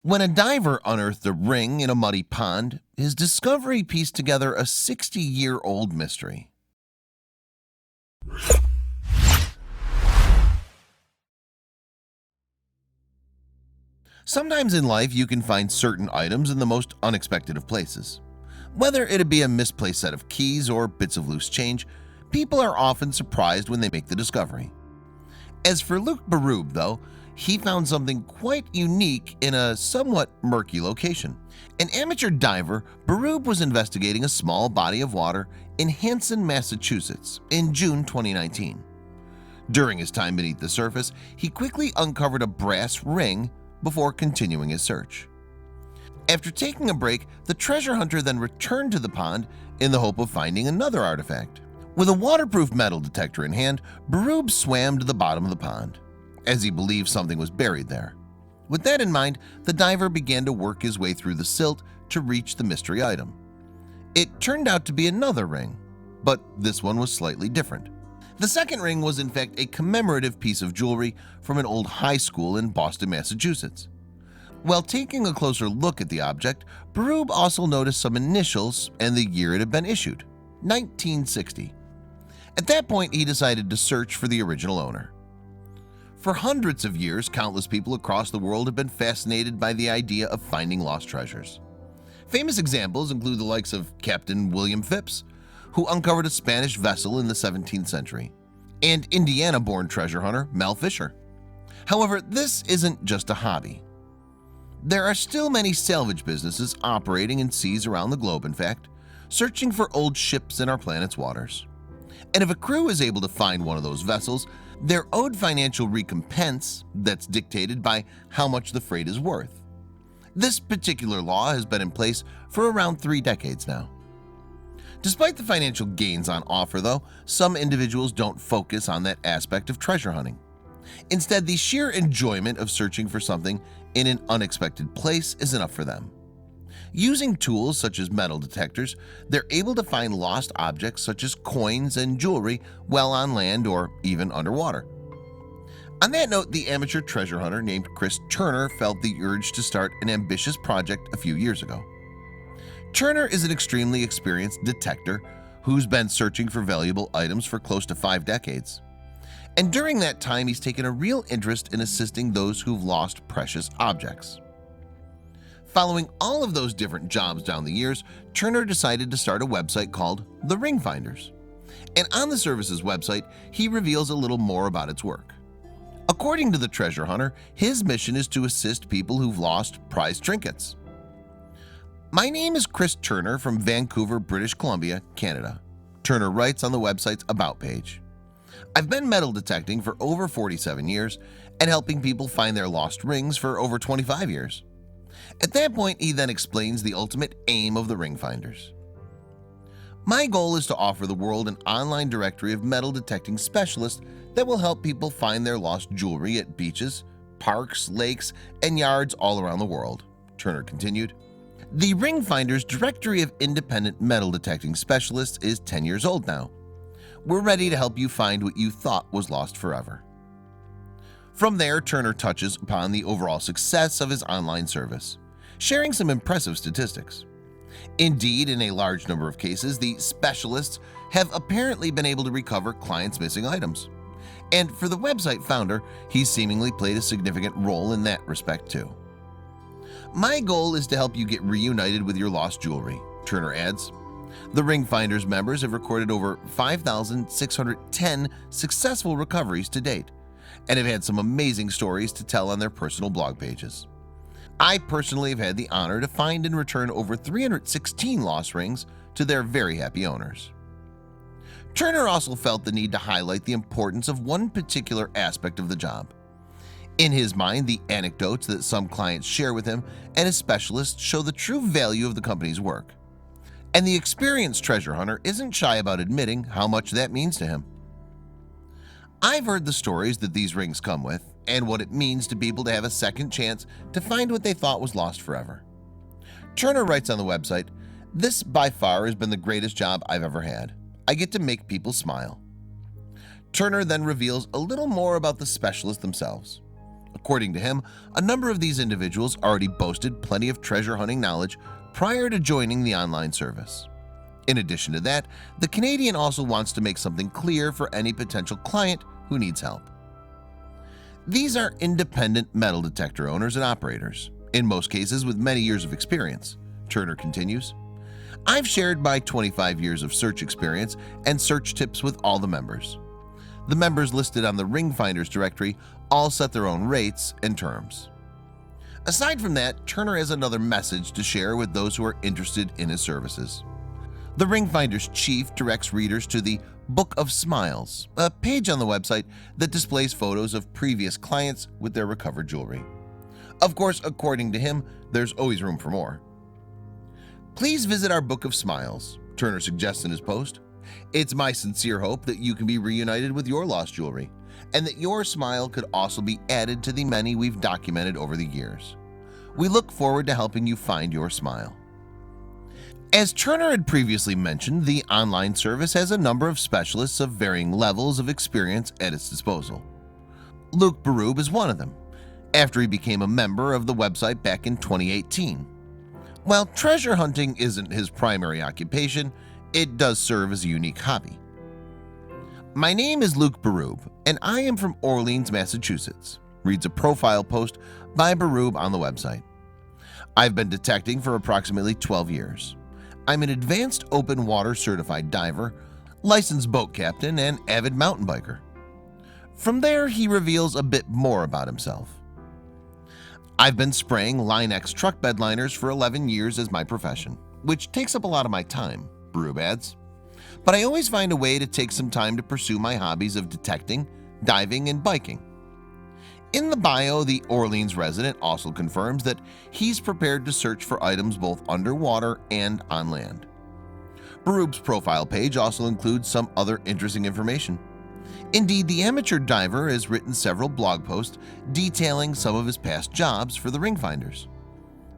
When a diver unearthed a ring in a muddy pond, his discovery pieced together a 60-year-old mystery. Sometimes in life you can find certain items in the most unexpected of places. Whether it be a misplaced set of keys or bits of loose change, people are often surprised when they make the discovery. As for Luke Berube, though, he found something quite unique in a somewhat murky location. An amateur diver, Berube was investigating a small body of water in Hanson, Massachusetts in June 2019. During his time beneath the surface, he quickly uncovered a brass ring before continuing his search. After taking a break, the treasure hunter then returned to the pond in the hope of finding another artifact. With a waterproof metal detector in hand, Berube swam to the bottom of the pond, as he believed something was buried there. With that in mind, the diver began to work his way through the silt to reach the mystery item. It turned out to be another ring, but this one was slightly different. The second ring was in fact a commemorative piece of jewelry from an old high school in Boston, Massachusetts. While taking a closer look at the object, Berube also noticed some initials and the year it had been issued, 1960. At that point, he decided to search for the original owner. For hundreds of years, countless people across the world have been fascinated by the idea of finding lost treasures. Famous examples include the likes of Captain William Phips, who uncovered a Spanish vessel in the 17th century, and Indiana-born treasure hunter Mel Fisher. However, this isn't just a hobby. There are still many salvage businesses operating in seas around the globe, in fact, searching for old ships in our planet's waters. And if a crew is able to find one of those vessels, they're owed financial recompense that's dictated by how much the freight is worth. This particular law has been in place for around 3 decades now. Despite the financial gains on offer, though, some individuals don't focus on that aspect of treasure hunting. Instead, the sheer enjoyment of searching for something in an unexpected place is enough for them. Using tools such as metal detectors, they're able to find lost objects such as coins and jewelry well on land or even underwater. On that note, the amateur treasure hunter named Chris Turner felt the urge to start an ambitious project a few years ago. Turner is an extremely experienced detector who's been searching for valuable items for close to 5 decades. And during that time, he's taken a real interest in assisting those who've lost precious objects. Following all of those different jobs down the years, Turner decided to start a website called The Ring Finders. And on the service's website, he reveals a little more about its work. According to the treasure hunter, his mission is to assist people who've lost prized trinkets. My name is Chris Turner from Vancouver, British Columbia, Canada. Turner writes on the website's About page. I've been metal detecting for over 47 years and helping people find their lost rings for over 25 years. At that point, he then explains the ultimate aim of the Ring Finders. My goal is to offer the world an online directory of metal detecting specialists that will help people find their lost jewelry at beaches, parks, lakes, and yards all around the world, Turner continued. The Ring Finders Directory of Independent Metal Detecting Specialists is 10 years old now. We're ready to help you find what you thought was lost forever. From there, Turner touches upon the overall success of his online service, sharing some impressive statistics. Indeed, in a large number of cases, the specialists have apparently been able to recover clients' missing items. And for the website founder, he's seemingly played a significant role in that respect too. My goal is to help you get reunited with your lost jewelry, Turner adds. The Ring Finders members have recorded over 5,610 successful recoveries to date and have had some amazing stories to tell on their personal blog pages. I personally have had the honor to find and return over 316 lost rings to their very happy owners. Turner also felt the need to highlight the importance of one particular aspect of the job. In his mind, the anecdotes that some clients share with him and his specialists show the true value of the company's work. And the experienced treasure hunter isn't shy about admitting how much that means to him. I've heard the stories that these rings come with and what it means to people to have a second chance to find what they thought was lost forever. Turner writes on the website, "This by far has been the greatest job I've ever had. I get to make people smile." Turner then reveals a little more about the specialists themselves. According to him, a number of these individuals already boasted plenty of treasure hunting knowledge prior to joining the online service. In addition to that, the Canadian also wants to make something clear for any potential client who needs help. These are independent metal detector owners and operators, in most cases with many years of experience, Turner continues. I've shared my 25 years of search experience and search tips with all the members. The members listed on the Ring Finders directory all set their own rates and terms. Aside from that, Turner has another message to share with those who are interested in his services. The Ring Finders chief directs readers to the Book of Smiles, a page on the website that displays photos of previous clients with their recovered jewelry. Of course, according to him, there's always room for more. Please visit our Book of Smiles, Turner suggests in his post. It's my sincere hope that you can be reunited with your lost jewelry, and that your smile could also be added to the many we've documented over the years. We look forward to helping you find your smile. As Turner had previously mentioned, the online service has a number of specialists of varying levels of experience at its disposal. Luke Berube is one of them, after he became a member of the website back in 2018. While treasure hunting isn't his primary occupation, it does serve as a unique hobby. My name is Luke Berube, and I am from Orleans, Massachusetts, reads a profile post by Berube on the website. I've been detecting for approximately 12 years. I'm an advanced open water certified diver, licensed boat captain, and avid mountain biker. From there, he reveals a bit more about himself. I've been spraying Line-X truck bed liners for 11 years as my profession, which takes up a lot of my time, Berube adds. But I always find a way to take some time to pursue my hobbies of detecting, diving, and biking. In the bio, the Orleans resident also confirms that he's prepared to search for items both underwater and on land. Berube's profile page also includes some other interesting information. Indeed, the amateur diver has written several blog posts detailing some of his past jobs for the Ring Finders.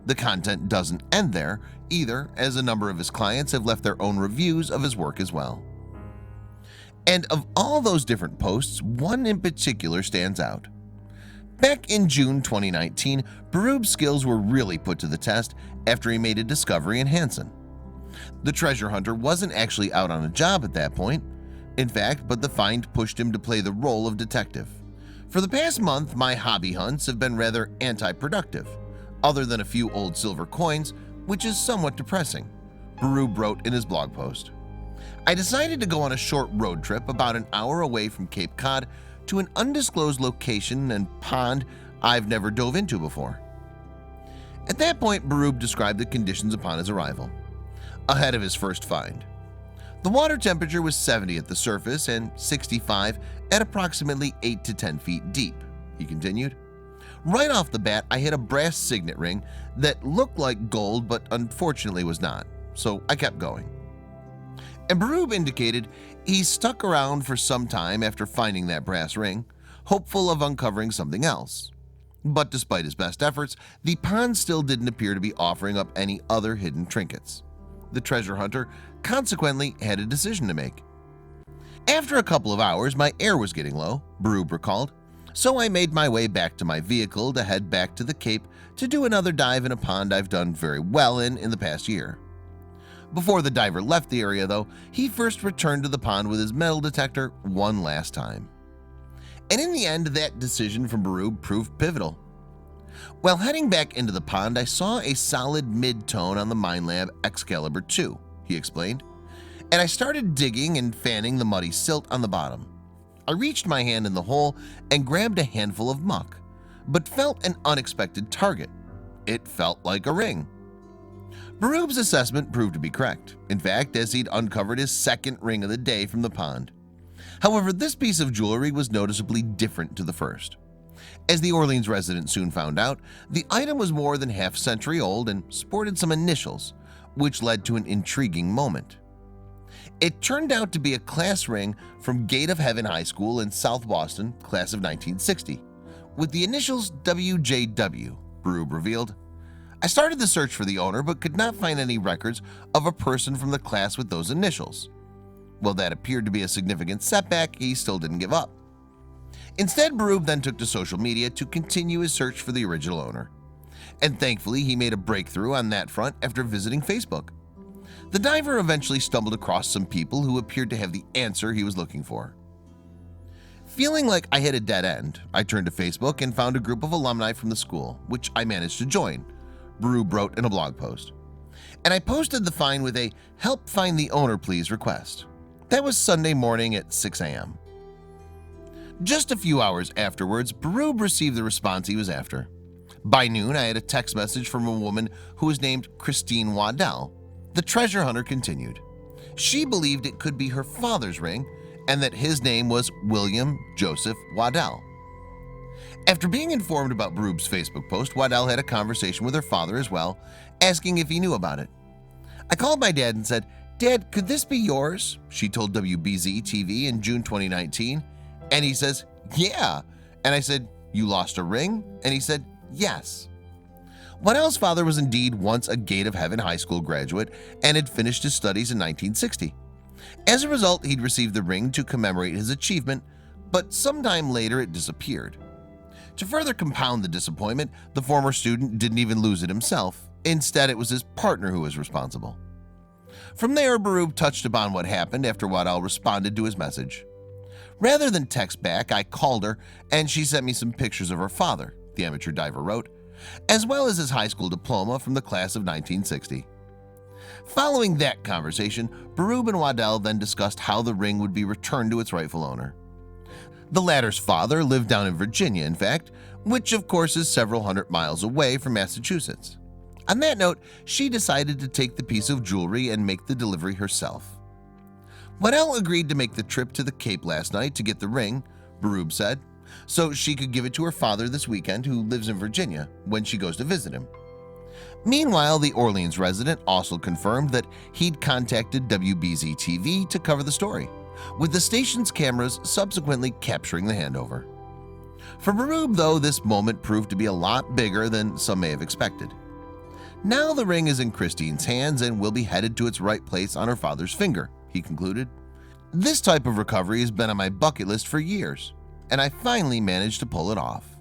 The content doesn't end there either, as a number of his clients have left their own reviews of his work as well. And of all those different posts, one in particular stands out. Back in June 2019, Berube's skills were really put to the test after he made a discovery in Hanson. The treasure hunter wasn't actually out on a job at that point, in fact, but the find pushed him to play the role of detective. For the past month, my hobby hunts have been rather anti-productive, other than a few old silver coins, which is somewhat depressing, Berube wrote in his blog post. I decided to go on a short road trip about an hour away from Cape Cod to an undisclosed location and pond I've never dove into before. At that point, Berube described the conditions upon his arrival, ahead of his first find. The water temperature was 70 at the surface and 65 at approximately 8 to 10 feet deep, he continued. Right off the bat, I hit a brass signet ring that looked like gold but unfortunately was not, so I kept going. And Berube indicated he stuck around for some time after finding that brass ring, hopeful of uncovering something else. But despite his best efforts, the pond still didn't appear to be offering up any other hidden trinkets. The treasure hunter consequently had a decision to make. After a couple of hours, my air was getting low, Berube recalled, so I made my way back to my vehicle to head back to the Cape to do another dive in a pond I've done very well in the past year. Before the diver left the area, though, he first returned to the pond with his metal detector one last time. And in the end, that decision from Berube proved pivotal. While heading back into the pond, I saw a solid mid-tone on the Minelab Excalibur 2, he explained, and I started digging and fanning the muddy silt on the bottom. I reached my hand in the hole and grabbed a handful of muck, but felt an unexpected target. It felt like a ring. Berube's assessment proved to be correct, in fact, as he'd uncovered his second ring of the day from the pond. However, this piece of jewelry was noticeably different to the first. As the Orleans resident soon found out, the item was more than half-century old and sported some initials, which led to an intriguing moment. It turned out to be a class ring from Gate of Heaven High School in South Boston, class of 1960, with the initials WJW, Berube revealed. I started the search for the owner but could not find any records of a person from the class with those initials. While that appeared to be a significant setback, he still didn't give up. Instead, Berube then took to social media to continue his search for the original owner. And thankfully, he made a breakthrough on that front after visiting Facebook. The diver eventually stumbled across some people who appeared to have the answer he was looking for. Feeling like I hit a dead end, I turned to Facebook and found a group of alumni from the school, which I managed to join, Berube wrote in a blog post. And I posted the find with a "help find the owner please" request. That was Sunday morning at 6 a.m. Just a few hours afterwards, Berube received the response he was after. By noon, I had a text message from a woman who was named Christine Waddell. The treasure hunter continued. She believed it could be her father's ring and that his name was William Joseph Waddell. After being informed about Berube's Facebook post, Waddell had a conversation with her father as well, asking if he knew about it. I called my dad and said, "Dad, could this be yours?" She told WBZ TV in June 2019. And he says, "Yeah." And I said, "You lost a ring?" And he said, "Yes." Waddell's father was indeed once a Gate of Heaven high school graduate and had finished his studies in 1960. As a result, he'd received the ring to commemorate his achievement, but sometime later it disappeared. To further compound the disappointment, the former student didn't even lose it himself. Instead, it was his partner who was responsible. From there, Berube touched upon what happened after Waddell responded to his message. Rather than text back, I called her and she sent me some pictures of her father, the amateur diver wrote, as well as his high school diploma from the class of 1960. Following that conversation, Berube and Waddell then discussed how the ring would be returned to its rightful owner. The latter's father lived down in Virginia, in fact, which of course is several hundred miles away from Massachusetts. On that note, she decided to take the piece of jewelry and make the delivery herself. Waddell agreed to make the trip to the Cape last night to get the ring, Berube said, so she could give it to her father this weekend, who lives in Virginia, when she goes to visit him. Meanwhile, the Orleans resident also confirmed that he'd contacted WBZ TV to cover the story, with the station's cameras subsequently capturing the handover. For Berube, though, this moment proved to be a lot bigger than some may have expected. Now the ring is in Christine's hands and will be headed to its right place on her father's finger, he concluded. This type of recovery has been on my bucket list for years, and I finally managed to pull it off.